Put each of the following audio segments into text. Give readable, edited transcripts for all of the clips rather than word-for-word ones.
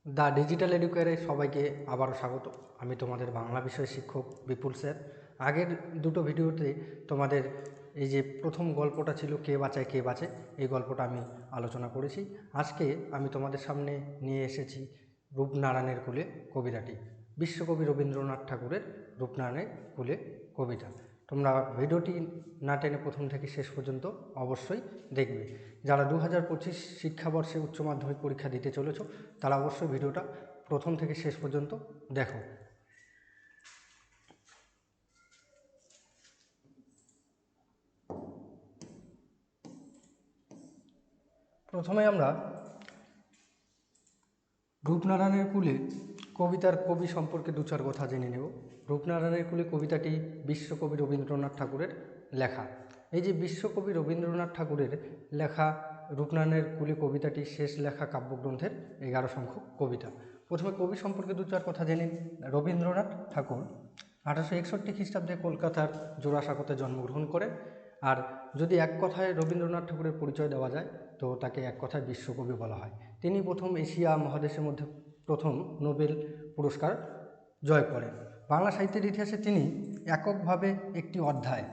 The digital এডুকেয়ারে সবাইকে আবারও স্বাগত। আমি তোমাদের বাংলা বিষয় শিক্ষক বিপুল স্যার। আগের দুটো ভিডিওতে তোমাদের এই যে প্রথম গল্পটা ছিল কে বাঁচায় কে বাঁচে, এই গল্পটা আমি আলোচনা করেছি। আজকে আমি তোমাদের সামনে নিয়ে এসেছি রূপনারায়ণের কুলে কবিতাটি, বিশ্বকবি রবীন্দ্রনাথ ঠাকুরের রূপনারায়ণের কুলে কবিতা। তোমরা ভিডিওটি না টেনে প্রথম থেকে শেষ পর্যন্ত অবশ্যই দেখবে। যারা 2025 শিক্ষাবর্ষে উচ্চ মাধ্যমিক পরীক্ষা দিতে চলেছ তারা অবশ্যই ভিডিওটা প্রথম থেকে শেষ পর্যন্ত দেখো। প্রথমে আমরা রূপনারায়ণের কুলে কবিতার কবি সম্পর্কে দু চার কথা জেনে নেব। রূপনারায়ণের কুলে কবিতাটি বিশ্বকবি রবীন্দ্রনাথ ঠাকুরের লেখা। এই যে বিশ্বকবি রবীন্দ্রনাথ ঠাকুরের লেখা রূপনারায়ণের কুলে কবিতাটি শেষ লেখা কাব্যগ্রন্থের 11 সংখ্যক কবিতা। প্রথমে কবি সম্পর্কে দু চার কথা জেনে। রবীন্দ্রনাথ ঠাকুর 1861 খ্রিস্টাব্দে কলকাতার জোড়াসাঁকোতে জন্মগ্রহণ করেন। আর যদি এক কথায় রবীন্দ্রনাথ ঠাকুরের পরিচয় দেওয়া যায় তো তাকে এক কথায় বিশ্বকবি বলা হয়। তিনি প্রথম এশিয়া মহাদেশের মধ্যে প্রথম নোবেল পুরস্কার জয় করেন। বাংলা সাহিত্যের ইতিহাসে তিনি এককভাবে একটি অধ্যায়।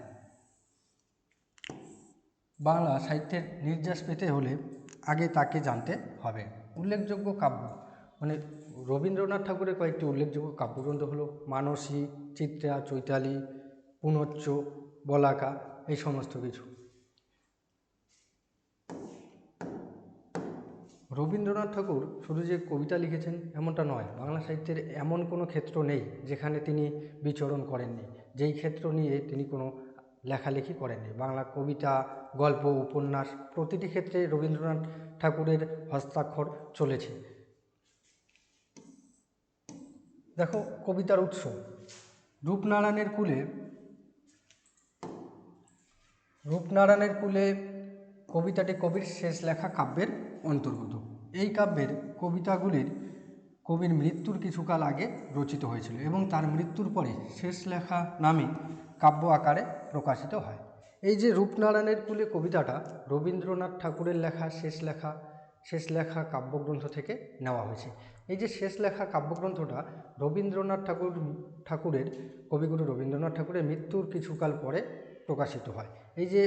বাংলা সাহিত্যের নির্যাস পেতে হলে আগে তাকে জানতে হবে। উল্লেখযোগ্য কাব্য মানে রবীন্দ্রনাথ ঠাকুরের কয়েকটি উল্লেখযোগ্য কাব্যগ্রন্থ হলো মানসী, চিত্রা, চৈতালি, পুনচ্চ, বলাকা, এই সমস্ত কিছু। রবীন্দ্রনাথ ঠাকুর শুধু যে কবিতা লিখেছেন এমনটা নয়, বাংলা সাহিত্যের এমন কোনো ক্ষেত্র নেই যেখানে তিনি বিচরণ করেননি, যেই ক্ষেত্র নিয়ে তিনি কোনো লেখালেখি করেননি। বাংলা কবিতা, গল্প, উপন্যাস প্রতিটি ক্ষেত্রে রবীন্দ্রনাথ ঠাকুরের হস্তাক্ষর চলেছে। দেখো কবিতার উৎস। রূপনারায়ণের কুলে কবিতাটি কবির শেষ লেখা কাব্যের অন্তর্গত। এই কাব্যের কবির মৃত্যুর কিছুকাল আগে রচিত হয়েছিল এবং তার মৃত্যুর পরে শেষ লেখা নামে কাব্য আকারে প্রকাশিত হয়। এই যে রূপনারায়ণের কুলে কবিতাটা রবীন্দ্রনাথ ঠাকুরের লেখা শেষ লেখা কাব্যগ্রন্থ থেকে নেওয়া হয়েছে। এই যে শেষ লেখা কাব্যগ্রন্থটা রবীন্দ্রনাথ ঠাকুরের কবিগুরু রবীন্দ্রনাথ ঠাকুরের মৃত্যুর কিছুকাল পরে প্রকাশিত হয়। এই যে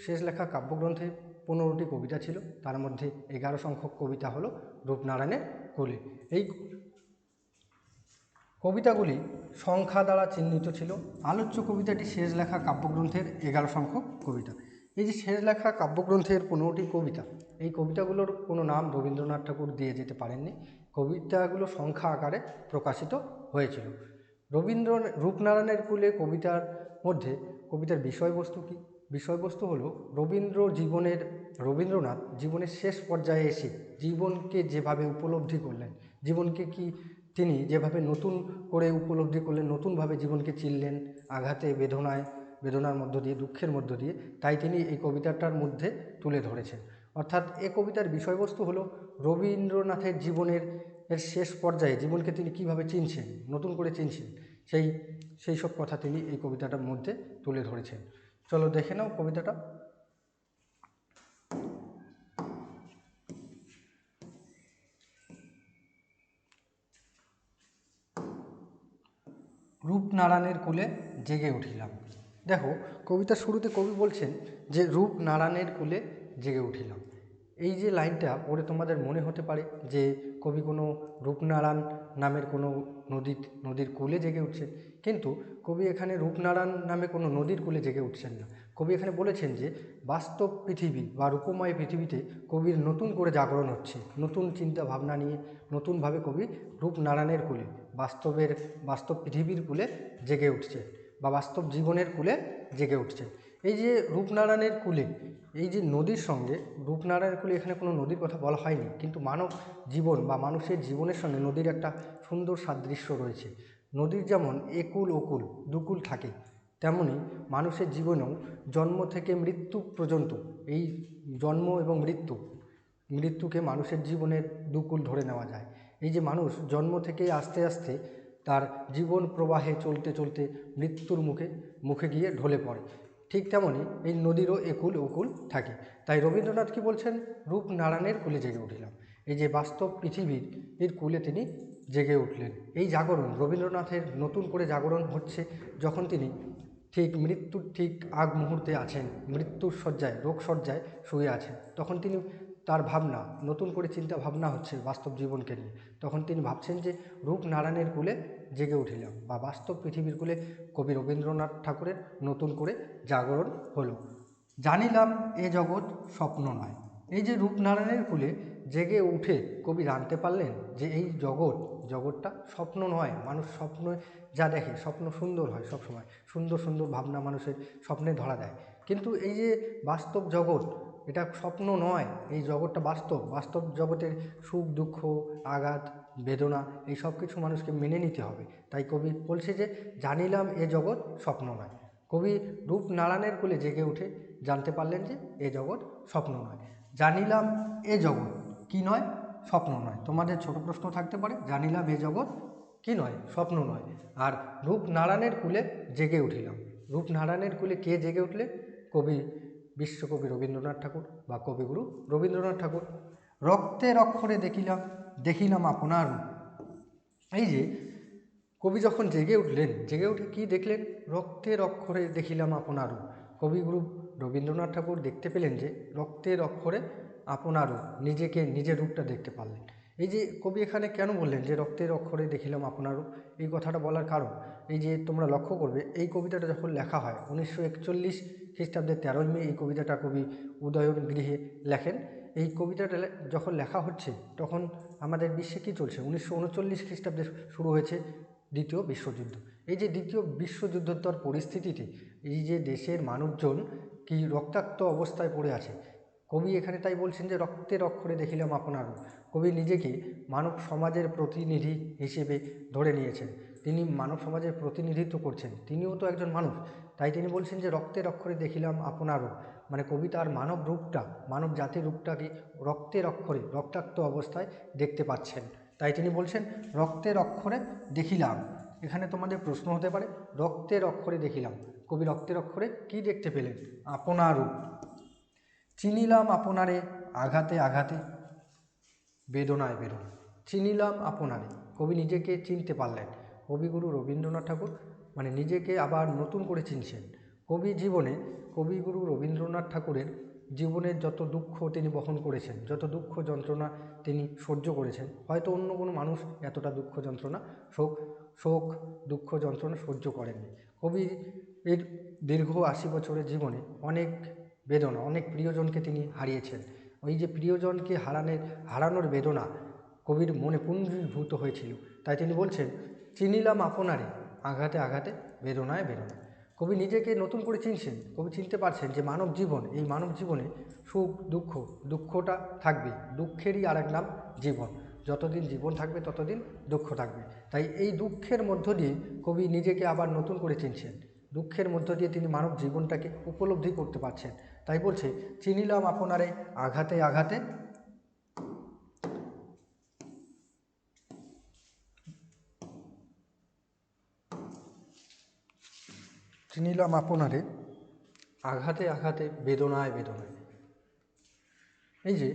শেষ লেখা কাব্যগ্রন্থে 15টি কবিতা ছিল, তার মধ্যে 11 সংখ্যক কবিতা হলো রূপনারায়ণের কুলে। এই কবিতাগুলি সংখ্যা দ্বারা চিহ্নিত ছিল। আলোচ্য কবিতাটি শেষ লেখা কাব্যগ্রন্থের 11 সংখ্যক কবিতা। এই যে শেষ লেখা কাব্যগ্রন্থের 15টি কবিতা, এই কবিতাগুলোর কোনো নাম রবীন্দ্রনাথ ঠাকুর দিয়ে যেতে পারেননি। কবিতাগুলো সংখ্যা আকারে প্রকাশিত হয়েছিল। রূপনারায়ণের কুলে কবিতার মধ্যে কবিতার বিষয়বস্তু কী? বিষয়বস্তু হলো রবীন্দ্রনাথ জীবনের শেষ পর্যায়ে এসে জীবনকে যেভাবে উপলব্ধি করলেন, জীবনকে কি তিনি যেভাবে নতুন করে উপলব্ধি করলেন, নতুনভাবে জীবনকে চিনলেন, আঘাতে বেদনার মধ্য দিয়ে, দুঃখের মধ্য দিয়ে, তাই তিনি এই কবিতাটার মধ্যে তুলে ধরেছেন। অর্থাৎ এ কবিতার বিষয়বস্তু হলো রবীন্দ্রনাথের জীবনের শেষ পর্যায়ে জীবনকে তিনি কীভাবে চিনছেন, নতুন করে চিনছেন, সেই সব কথা তিনি এই কবিতাটার মধ্যে তুলে ধরেছেন। চলো দেখে নাও কবিতাটা। রূপনারায়ণের কুলে জেগে উঠিলাম। দেখো কবিতার শুরুতে কবি বলছেন যে রূপনারায়ণের কুলে জেগে উঠিলাম। এই যে লাইনটা পড়ে তোমাদের মনে হতে পারে যে কবি কোনো রূপনারায়ণ নামের কোনো নদীর কূলে জেগে উঠছেন, কিন্তু কবি এখানে রূপনারায়ণ নামে কোনো নদীর কূলে জেগে উঠছেন না। কবি এখানে বলেছেন যে বাস্তব পৃথিবী বা রূপময় পৃথিবীতে কবির নতুন করে জাগরণ হচ্ছে, নতুন চিন্তা ভাবনা নিয়ে নতুনভাবে কবি রূপনারায়ণের কূলে বাস্তব পৃথিবীর কূলে জেগে উঠছে বা বাস্তব জীবনের কূলে জেগে উঠছে। এই যে রূপনারায়ণের কূলে, এই যে নদীর সঙ্গে রূপনারায়ণের কূলে এখানে কোনো নদীর কথা বলা হয়নি, কিন্তু মানব জীবন বা মানুষের জীবনের সঙ্গে নদীর একটা সুন্দর সাদৃশ্য রয়েছে। নদীর যেমন একুল ওকুল দুকুল থাকে, তেমনি মানুষের জীবনেও জন্ম থেকে মৃত্যু পর্যন্ত এই জন্ম এবং মৃত্যুকে মানুষের জীবনের দুকুল ধরে নেওয়া যায়। এই যে মানুষ জন্ম থেকে আস্তে আস্তে তার জীবন প্রবাহে চলতে চলতে মৃত্যুর মুখে গিয়ে ঢলে পড়ে, ঠিক তেমনই এই নদীরও একুল ওকুল থাকে। তাই রবীন্দ্রনাথ কি বলছেন? রূপনারায়ণের কূলে জেগে উঠিলাম। এই যে বাস্তব পৃথিবীর এর কূলে তিনি জেগে উঠলেন। এই জাগরণ রবীন্দ্রনাথের নতুন করে জাগরণ হচ্ছে যখন তিনি ঠিক মৃত্যুর ঠিক আগ মুহূর্তে আছেন, মৃত্যুর শয্যায়, রোগ শয্যায় শুয়ে আছেন। তখন তিনি তার ভাবনা, নতুন করে চিন্তা ভাবনা হচ্ছে বাস্তব জীবনকে নিয়ে। তখন তিনি ভাবছেন যে রূপনারায়ণের কূলে জেগে উঠিলাম, বা বাস্তব পৃথিবীর কূলে কবি রবীন্দ্রনাথ ঠাকুরের নতুন করে জাগরণ হলো। জানিলাম এ জগৎ স্বপ্ন নয়। এই যে রূপনারায়ণের কূলে জেগে উঠে কবি জানতে পারলেন যে এই জগৎটা স্বপ্ন নয়। মানুষ স্বপ্ন যা দেখে, স্বপ্ন সুন্দর হয়, সবসময় সুন্দর সুন্দর ভাবনা মানুষের স্বপ্নে ধরা দেয়, কিন্তু এই যে বাস্তব জগৎ, এটা স্বপ্ন নয়। এই জগৎটা বাস্তব জগতের সুখ দুঃখ আঘাত বেদনা এই সব কিছু মানুষকে মেনে নিতে হবে। তাই কবি বলছে যে জানিলাম এ জগৎ স্বপ্ন নয়। কবি রূপনারায়ণের কোলে জেগে উঠে জানতে পারলেন যে এ জগৎ স্বপ্ন নয়। জানিলাম এ জগৎ কি নয়, স্বপ্ন নয়। তোমাদের ছোট প্রশ্ন থাকতে পারে, জানিলাম এ জগৎ কি নয়, স্বপ্ন নয়। আর রূপনারায়ণের কূলে জেগে উঠিলাম। রূপনারায়ণের কূলে কে জেগে উঠলে? কবি বিশ্বকবি রবীন্দ্রনাথ ঠাকুর বা কবিগুরু রবীন্দ্রনাথ ঠাকুর। রক্তের অক্ষরে দেখিলাম আপনার রূপ। এই যে কবি যখন জেগে উঠলেন, জেগে উঠে কি দেখলেন? রক্তের অক্ষরে দেখিলাম আপনার রূপ। কবিগুরু রবীন্দ্রনাথ ঠাকুর দেখতে পেলেন যে রক্তের অক্ষরে আপনার রূপ, নিজের রূপটা দেখতে পারলেন। এই যে কবি এখানে কেন বললেন যে রক্তের অক্ষরে দেখিলাম আপনার রূপ, এই কথাটা বলার কারণ এই যে তোমরা লক্ষ্য করবে, এই কবিতাটা যখন লেখা হয় 1941 খ্রিস্টাব্দের 13ই মে, এই কবিতাটা কবি উদয়ন গৃহে লেখেন। এই কবিতাটা যখন লেখা হচ্ছে তখন আমাদের বিশ্বে কী চলছে? 1939 খ্রিস্টাব্দে শুরু হয়েছে দ্বিতীয় বিশ্বযুদ্ধ। এই যে দ্বিতীয় বিশ্বযুদ্ধোত্তর পরিস্থিতিতে এই যে দেশের মানুষজন কি রক্তাক্ত অবস্থায় পড়ে আছে, কবি এখানে তাই বলছেন যে রক্তের অক্ষরে দেখিলাম আপনার। কবি নিজেকে মানব সমাজের প্রতিনিধি হিসেবে ধরে নিয়েছেন। তিনি মানব সমাজের প্রতিনিধিত্ব করছেন, তিনিও তো একজন মানুষ। তাই তিনি বলছেন যে রক্তের অক্ষরে দেখিলাম আপনারও, মানে কবি তার মানব রূপটা, মানব জাতির রূপটাকে রক্তের অক্ষরে, রক্তাক্ত অবস্থায় দেখতে পাচ্ছেন। তাই তিনি বলছেন রক্তের অক্ষরে দেখিলাম। এখানে তোমাদের প্রশ্ন হতে পারে, রক্তের অক্ষরে দেখিলাম, কবি রক্তের অক্ষরে কি দেখতে পেলেন? আপনার রূপ। চিনিলাম আপনারে আঘাতে আঘাতে বেদনায় বেদনা। চিনিলাম আপনারে, কবি নিজেকে চিনতে পারলেন। কবিগুরু রবীন্দ্রনাথ ঠাকুর মানে নিজেকে আবার নতুন করে চিনছেন। কবিগুরু রবীন্দ্রনাথ ঠাকুরের জীবনের যত দুঃখ তিনি বহন করেছেন, যত দুঃখ যন্ত্রণা তিনি সহ্য করেছেন, হয়তো অন্য কোনো মানুষ এতটা দুঃখ যন্ত্রণা শোক দুঃখ যন্ত্রণা সহ্য করেননি। কবির এর দীর্ঘ 80 বছরের জীবনে অনেক বেদনা, অনেক প্রিয়জনকে তিনি হারিয়েছেন। ওই যে প্রিয়জনকে হারানোর বেদনা কবির মনে পুঞ্জীভূত হয়েছিল। তাই তিনি বলছেন চিনিলাম আপনারে আঘাতে আঘাতে বেদনায় বেদনা। কবি নিজেকে নতুন করে চিনছেন। কবি চিনতে পারছেন যে মানব জীবন, এই মানব জীবনে সুখ দুঃখটা থাকবে, দুঃখেরই আর এক নাম জীবন। যতদিন জীবন থাকবে ততদিন দুঃখ থাকবে। তাই এই দুঃখের মধ্য দিয়ে কবি নিজেকে আবার নতুন করে চিনছেন। দুঃখের মধ্য দিয়ে তিনি মানব জীবনটাকে উপলব্ধি করতে পারছেন। তাই বলছে চিনিলাম আপনারে আঘাতে আঘাতে চিনিলাম আপনারে আঘাতে আঘাতে বেদনায় বেদনায়। এই যে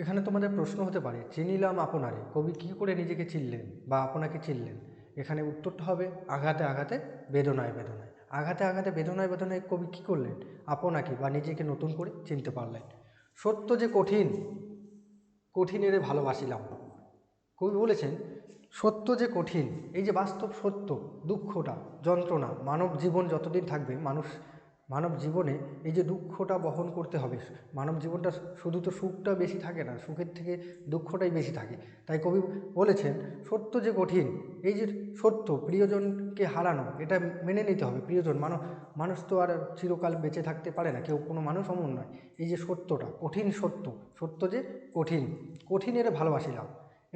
এখানে তোমাদের প্রশ্ন হতে পারে, চিনিলাম আপনারে, কবি কী করে নিজেকে চিনলেন বা আপনাকে চিনলেন? এখানে উত্তরটা হবে আঘাতে আঘাতে বেদনায় বেদনায়। আঘাতে আঘাতে বেদনায় বেদনায় কবি কী করলেন? আপনাকে বা নিজেকে নতুন করে চিনতে পারলেন। সত্য যে কঠিনেরে ভালোবাসিলাম। কবি বলেছেন সত্য যে কঠিন, এই যে বাস্তব সত্য, দুঃখটা যন্ত্রণা, মানব জীবন যতদিন থাকবে মানব জীবনে এই যে দুঃখটা বহন করতে হবে। মানব জীবনটা শুধু তো সুখটা বেশি থাকে না, সুখের থেকে দুঃখটাই বেশি থাকে। তাই কবি বলেছেন সত্য যে কঠিন, এই যে সত্য প্রিয়জনকে হারানো, এটা মেনে নিতে হবে। প্রিয়জন মানুষ তো আর চিরকাল বেঁচে থাকতে পারে না, কেউ কোনো মানুষ অমন নয়। এই যে সত্যটা কঠিন, সত্য যে কঠিনের ভালোবাসিলাম।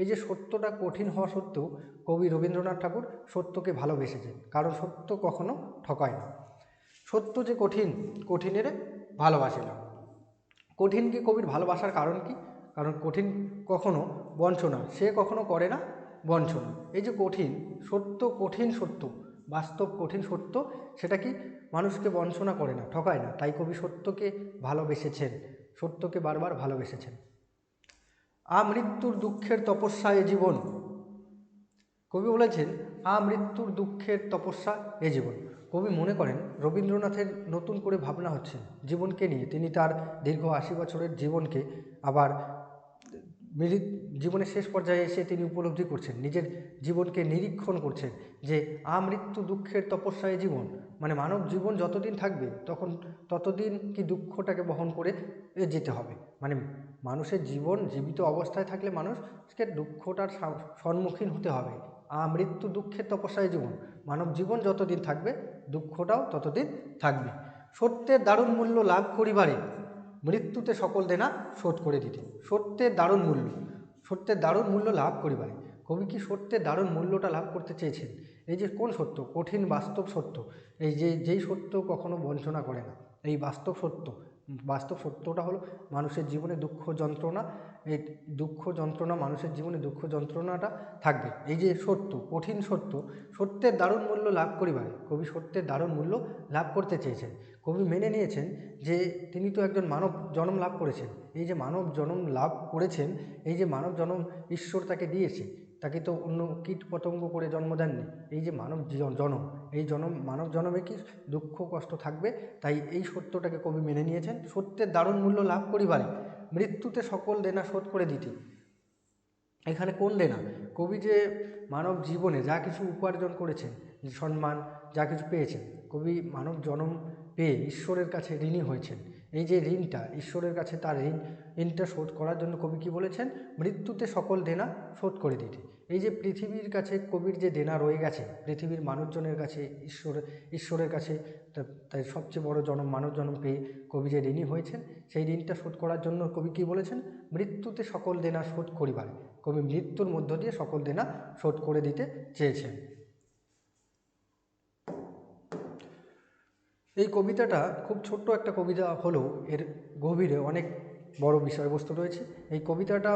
এই যে সত্যটা কঠিন হওয়া সত্ত্বেও কবি রবীন্দ্রনাথ ঠাকুর সত্যকে ভালোবেসেছেন, কারণ সত্য কখনো ঠকায় না। সত্য যে কঠিনের ভালোবাসিলাম। কঠিনকে কবির ভালোবাসার কারণ কি? কারণ কঠিন কখনো বঞ্চনা, সে কখনো করে না বঞ্চনা। এই যে কঠিন সত্য, বাস্তব কঠিন সত্য, সেটা কি মানুষকে বঞ্চনা করে না, ঠকায় না। তাই কবি সত্যকে ভালোবেসেছেন, সত্যকে বারবার ভালোবেসেছেন। আমৃত্যুর দুঃখের তপস্যা এ জীবন। কবি বলেছেন আমৃত্যুর দুঃখের তপস্যা এ জীবন। কবি মনে করেন রবীন্দ্রনাথের নতুন করে ভাবনা হচ্ছে জীবনকে নিয়ে। তিনি তার দীর্ঘ ৮০ বছরের জীবনকে আবার জীবনের শেষ পর্যায়ে এসে তিনি উপলব্ধি করছেন, নিজের জীবনকে নিরীক্ষণ করছেন যে আমৃত্যু দুঃখের তপস্যা এ জীবন, মানে মানব জীবন যতদিন থাকবে ততদিন কি দুঃখটাকে বহন করে যেতে হবে। মানে মানুষের জীবন জীবিত অবস্থায় থাকলে মানুষকে দুঃখটার সম্মুখীন হতে হবে। আমৃত্যু দুঃখের তপস্যা এ জীবন, মানব জীবন যতদিন থাকবে দুঃখটাও ততদিন থাকবে। সত্যের দারুণ মূল্য লাভ করিবারে মৃত্যুতে সকল দেনা শোধ করে দিতে। সত্যের দারুণ মূল্য, সত্যের দারুণ মূল্য লাভ করিবারে। কবি কি সত্যের দারুণ মূল্যটা লাভ করতে চেয়েছেন? এই যে কোন সত্য, কঠিন বাস্তব সত্য, যেই সত্য কখনো বঞ্চনা করে না, এই বাস্তব সত্য। বাস্তব সত্যটা হলো মানুষের জীবনে দুঃখ যন্ত্রণা, এই দুঃখ যন্ত্রণা, মানুষের জীবনে দুঃখ যন্ত্রণাটা থাকবে। এই যে সত্য, কঠিন সত্য, সত্যের দারুণ মূল্য লাভ করিবারে কবি সত্যের দারুণ মূল্য লাভ করতে চেয়েছেন। কবি মেনে নিয়েছেন যে তিনি তো একজন মানব জন্ম লাভ করেছেন। এই যে মানব জন্ম লাভ করেছেন, এই যে মানব জন্ম ঈশ্বর তাকে দিয়েছে, তাকে তো অন্য কীট পতঙ্গ করে জন্ম দেননি। এই যে মানব জন্ম, এই মানব জন্মে কি দুঃখ কষ্ট থাকবে, তাই এই সত্যটাকে কবি মেনে নিয়েছেন। সত্যের দারুণ মূল্য লাভ করিবারে মৃত্যুতে সকল দেনা শোধ করে দিতে। এখানে কোন দেনা? কবি যে মানব জীবনে যা কিছু উপার্জন করেছেন, সম্মান যা কিছু পেয়েছেন, কবি মানব জন্ম পেয়ে ঈশ্বরের কাছে ঋণী হয়েছেন। এই যে ঋণটা, ঈশ্বরের কাছে তার ঋণটা শোধ করার জন্য কবি কি বলেছেন? মৃত্যুতে সকল দেনা শোধ করে দিতে। এই যে পৃথিবীর কাছে কবির যে দেনা রয়ে গেছে, পৃথিবীর মানুষজনের কাছে, ঈশ্বরের কাছে, তাই সবচেয়ে বড় মানব জন্ম পেয়ে কবি যে ঋণী হয়েছেন, সেই ঋণটা শোধ করার জন্য কবি কি বলেছেন? মৃত্যুতে সকল দেনা শোধ করিবার। কবি মৃত্যুর মধ্য দিয়ে সকল দেনা শোধ করে দিতে চেয়েছেন। এই কবিতাটা খুব ছোট্ট একটা কবিতা হলেও এর গভীরে অনেক বড় বিষয়বস্তু রয়েছে। এই কবিতাটা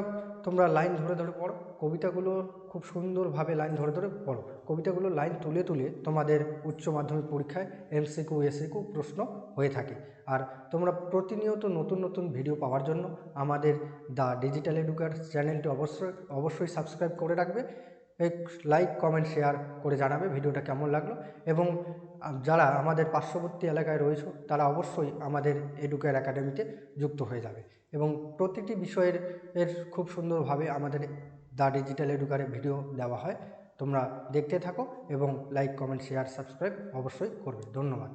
তোমরা লাইন ধরে ধরে পড়ো, কবিতাগুলো খুব সুন্দরভাবে লাইন ধরে ধরে পড়ো। কবিতাগুলো লাইন তুলে তুলে তোমাদের উচ্চ মাধ্যমিক পরীক্ষায় এমসিকিউ এসিকিউ প্রশ্ন হয়ে থাকে। আর তোমরা প্রতিনিয়ত নতুন নতুন ভিডিও পাওয়ার জন্য আমাদের দ্য ডিজিটাল এডুকেটর চ্যানেলটি অবশ্যই সাবস্ক্রাইব করে রাখবে। লাইক কমেন্ট শেয়ার করে জানাবে ভিডিওটা কেমন লাগলো, এবং যারা আমাদের পার্শ্ববর্তী এলাকায় রয়েছে তারা অবশ্যই আমাদের এডুকেয়ার একাডেমিতে যুক্ত হয়ে যাবে। এবং প্রতিটি বিষয়ের খুব সুন্দরভাবে আমাদের দ্য ডিজিটাল এডুকেটরে ভিডিও দেওয়া হয়। তোমরা দেখতে থাকো এবং লাইক কমেন্ট শেয়ার সাবস্ক্রাইব অবশ্যই করবে। ধন্যবাদ।